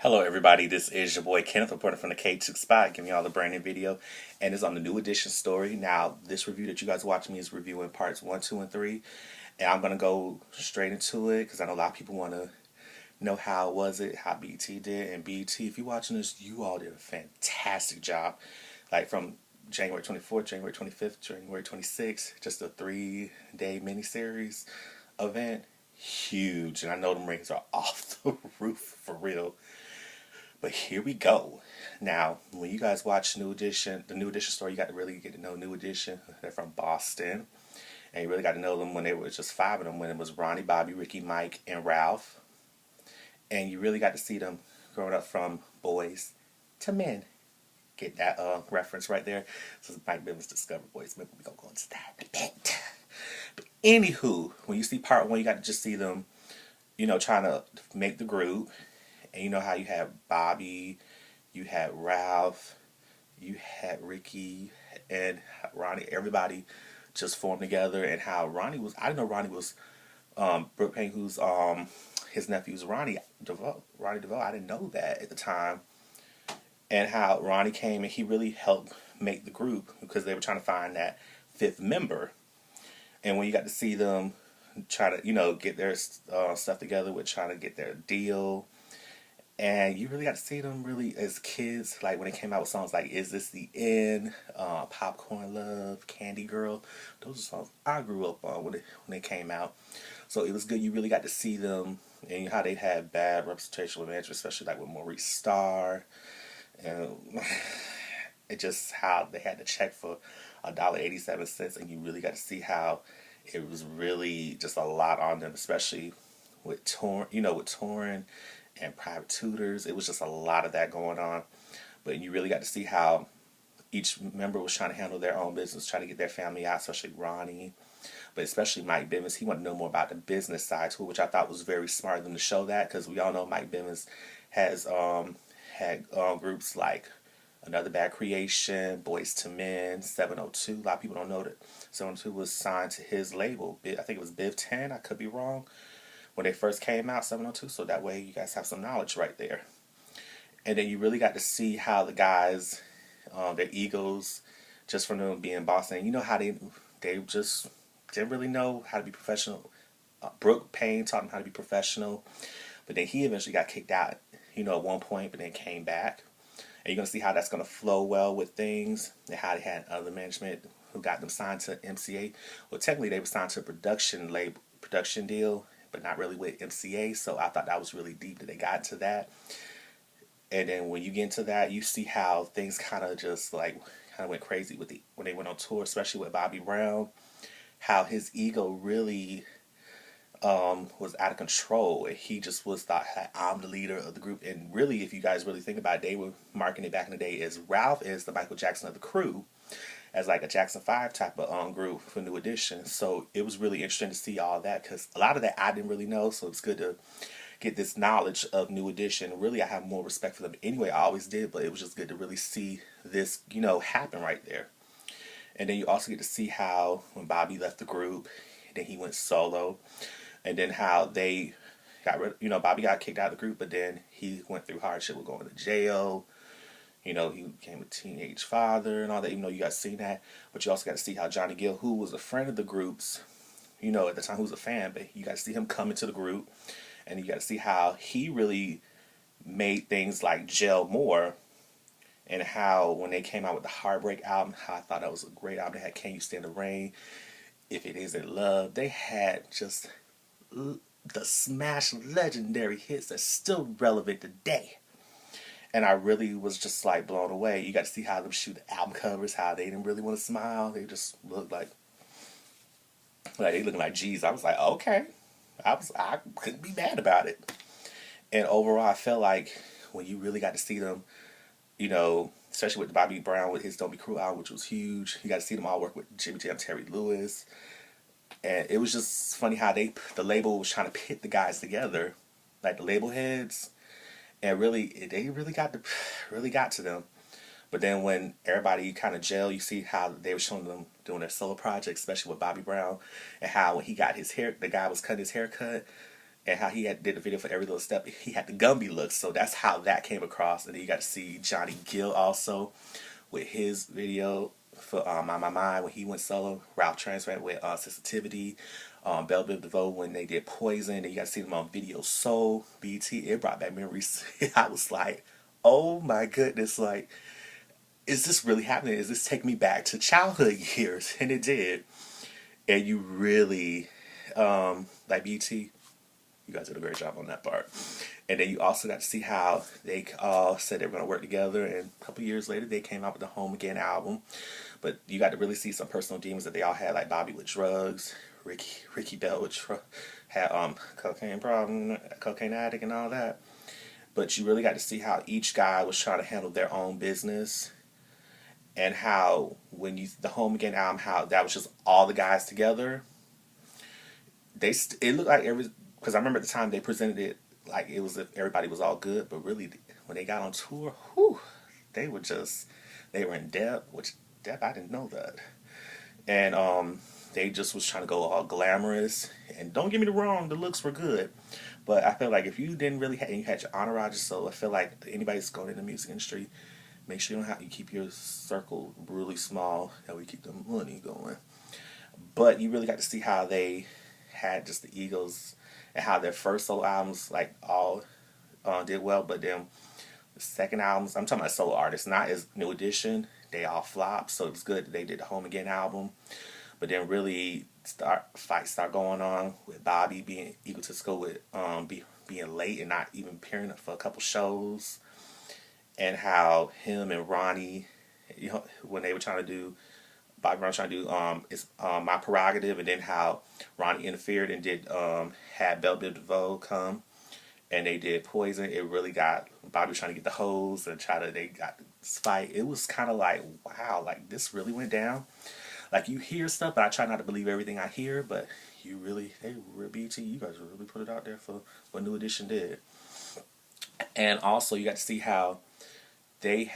Hello everybody, this is your boy Kenneth reporting from the K2 Spot, giving y'all a brand new video, and it's on the New Edition story. Now, this review that you guys are watching me is reviewing parts 1, 2, and 3, and I'm going to go straight into it, because I know a lot of people want to know how was it, how BT did, and BT, if you're watching this, you all did a fantastic job, like from January 24th, January 25th, January 26th, just a 3-day miniseries event, huge, and I know the rings are off the roof, for real. But here we go. Now, when you guys watch New Edition, the New Edition story, you got to really get to know New Edition. They're from Boston. And you really got to know them when there was just 5 of them, when it was Ronnie, Bobby, Ricky, Mike, and Ralph. And you really got to see them growing up from boys to men. Get that reference right there. So Mike Bivens discovered boys. Maybe we're going to go into that in a bit. But anywho, when you see part 1, you got to just see them, trying to make the group. And you know how you had Bobby, you had Ralph, you had Ricky, and Ronnie. Everybody just formed together, and how Ronnie was. I didn't know Ronnie was Brooke Payne, who's his nephew's Ronnie DeVoe. Ronnie DeVoe. I didn't know that at the time. And how Ronnie came and he really helped make the group because they were trying to find that 5th member. And when you got to see them try to, get their stuff together with trying to get their deal. And you really got to see them really as kids, like when they came out with songs like Is This the End, Popcorn Love, Candy Girl. Those are songs I grew up on when they came out. So it was good. You really got to see them and how they had bad representational advantage, especially like with Maurice Starr. And it just how they had to check for $1.87, and you really got to see how it was really just a lot on them, especially with touring and private tutors. It was just a lot of that going on. But you really got to see how each member was trying to handle their own business, trying to get their family out, especially Ronnie, but especially Mike Bivens. He wanted to know more about the business side too, which I thought was very smart of them to show that, because we all know Mike Bivens has had groups like Another Bad Creation, Boys to Men, 702. A lot of people don't know that 702 was signed to his label. I think it was Biv 10, I could be wrong, when they first came out, 702, so that way you guys have some knowledge right there. And then you really got to see how the guys, their egos, just from them being Boston, you know how they just didn't really know how to be professional. Brooke Payne taught them how to be professional, but then he eventually got kicked out, at one point, but then came back. And you're going to see how that's going to flow well with things, and how they had other management who got them signed to MCA. Well, technically they were signed to a production deal, but not really with MCA, so I thought that was really deep that they got into that. And then when you get into that, you see how things kind of went crazy when they went on tour, especially with Bobby Brown, how his ego really was out of control. And he just thought, I'm the leader of the group. And really, if you guys really think about it, they were marketing it back in the day as Ralph is the Michael Jackson of the crew, as like a Jackson 5 type of group for New Edition. So it was really interesting to see all that, because a lot of that I didn't really know, so it's good to get this knowledge of New Edition. Really, I have more respect for them anyway. I always did, but it was just good to really see this, happen right there. And then you also get to see how when Bobby left the group, then he went solo, and then how they got rid, Bobby got kicked out of the group, but then he went through hardship with going to jail. He became a teenage father and all that, even though you guys seen that. But you also got to see how Johnny Gill, who was a friend of the groups, at the time, who was a fan, but you got to see him come into the group. And you got to see how he really made things like gel more. And how when they came out with the Heartbreak album, how I thought that was a great album. They had Can You Stand the Rain, If It Isn't Love. They had just the smash legendary hits that's still relevant today. And I really was just like blown away. You got to see how them shoot the album covers, how they didn't really want to smile. They just looked like they looking like G's. I was like, okay. I couldn't be mad about it. And overall, I felt like when you really got to see them, especially with Bobby Brown with his Don't Be Cruel album, which was huge. You got to see them all work with Jimmy Jam, Terry Lewis. And it was just funny how the label was trying to pit the guys together, like the label heads. And really, they really got to them. But then when everybody kind of gel, you see how they were showing them doing their solo projects, especially with Bobby Brown, and how when he got his hair, the guy was cutting his haircut, and how he had did the video for every little step. He had the Gumby look, so that's how that came across. And then you got to see Johnny Gill also with his video for My Mind when he went solo. Ralph Transparent with Sensitivity. Belle Biv DeVoe when they did Poison. And you got to see them on Video Soul, BT. It brought back memories. I was like, oh my goodness, like, is this really happening? Is this taking me back to childhood years? And it did. And you really, like BT, you guys did a great job on that part. And then you also got to see how they all said they were going to work together. And a couple years later, they came out with the Home Again album. But you got to really see some personal demons that they all had, like Bobby with drugs, Ricky Bell with had cocaine problem, cocaine addict, and all that. But you really got to see how each guy was trying to handle their own business, and how when you the Home Again album, how that was just all the guys together. It looked like because I remember at the time they presented it like it was if everybody was all good, but really when they got on tour, whew, they were in debt, which debt I didn't know that, and they just was trying to go all glamorous. And don't get me wrong, the looks were good, but I feel like if you didn't really and you had your entourage, so I feel like anybody's going in the music industry, make sure you keep your circle really small, that we keep the money going. But you really got to see how they had just the egos and how their first solo albums like all did well, but then the second albums, I'm talking about solo artists, not as New Edition, they all flopped. So it was good that they did the Home Again album, but then really fights start going on with Bobby being egotistical with being late and not even appearing for a couple shows, and how him and Ronnie, when they were trying to do Bobby Brown trying to do it's My Prerogative, and then how Ronnie interfered and did had Belle Biv DeVoe come and they did Poison. It really got Bobby trying to get the hose and they got this fight. It was kind of like, wow, like this really went down. Like you hear stuff, but I try not to believe everything I hear. But BT, you guys really put it out there for what New Edition did. And also you got to see how they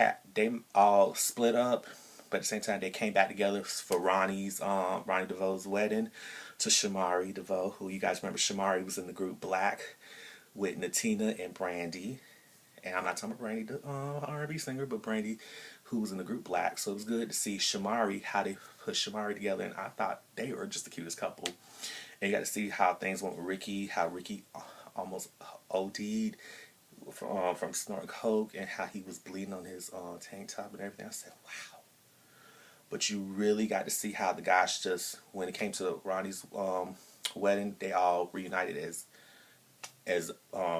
all split up, but at the same time they came back together for Ronnie DeVoe's wedding to Shamari DeVoe, who you guys remember. Shamari was in the group Black with Natina and Brandy, and I'm not talking about Brandy the R&B singer, but Brandy who was in the group Black. So it was good to see Shamari, how they put Shamari together, and I thought they were just the cutest couple. And you got to see how things went with Ricky, how Ricky almost OD'd from snorting coke, and how he was bleeding on his tank top and everything. I said, wow. But you really got to see how the guys just, when it came to Ronnie's wedding, they all reunited as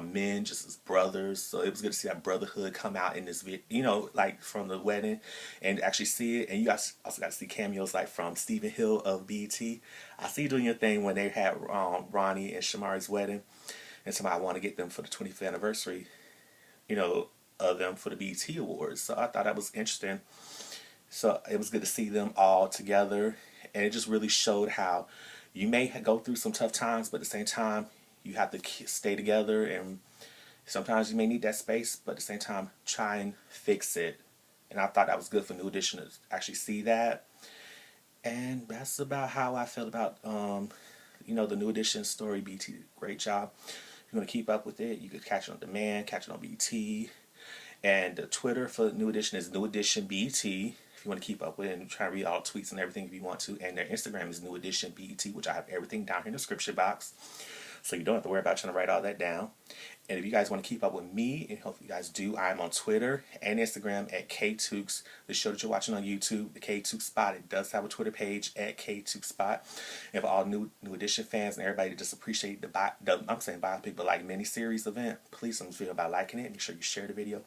men, just as brothers. So it was good to see that brotherhood come out in this video, like from the wedding, and actually see it. And you guys also got to see cameos like from Stephen Hill of BET. I see you doing your thing when they had Ronnie and Shamari's wedding, and somebody want to get them for the 25th anniversary, of them for the BET Awards. So I thought that was interesting. So it was good to see them all together, and it just really showed how you may go through some tough times, but at the same time, you have to stay together, and sometimes you may need that space, but at the same time, try and fix it. And I thought that was good for New Edition to actually see that. And that's about how I felt about, the New Edition story. BT, great job. If you want to keep up with it, you could catch it on demand, catch it on BT. And the Twitter for New Edition is New Edition BT. If you want to keep up with it and try to read all the tweets and everything if you want to. And their Instagram is New Edition BT, which I have everything down here in the description box. So you don't have to worry about trying to write all that down. And if you guys want to keep up with me, and hope you guys do, I'm on Twitter and Instagram at KTooks. The show that you're watching on YouTube, the KTooks Spot, it does have a Twitter page at KTooks Spot. And for all New Edition fans and everybody that just appreciate I'm saying biopic, but like mini-series event, please don't feel about liking it. Make sure you share the video.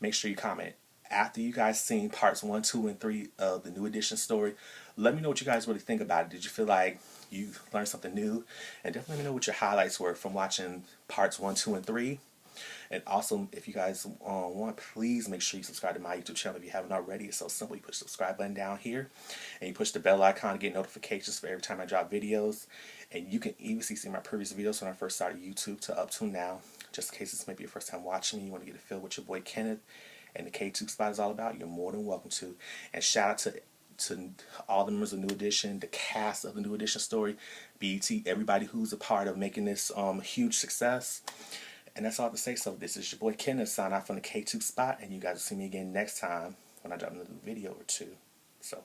Make sure you comment. After you guys seen parts 1, 2, and 3 of the New Edition story, let me know what you guys really think about it. Did you feel like you learned something new? And definitely let me know what your highlights were from watching parts 1, 2, and 3. And also, if you guys want, please make sure you subscribe to my YouTube channel if you haven't already. It's so simple. You push the subscribe button down here, and you push the bell icon to get notifications for every time I drop videos. And you can even see my previous videos when I first started YouTube to up to now. Just in case this may be your first time watching me, you want to get a feel what your boy Kenneth and the KTooks Spot is all about, you're more than welcome to. And shout out to to all the members of New Edition, the cast of the New Edition story, BET, everybody who's a part of making this huge success. And that's all to say. So this is your boy Kenneth, sign out from the K2 spot, and you guys will see me again next time when I drop another video or two. So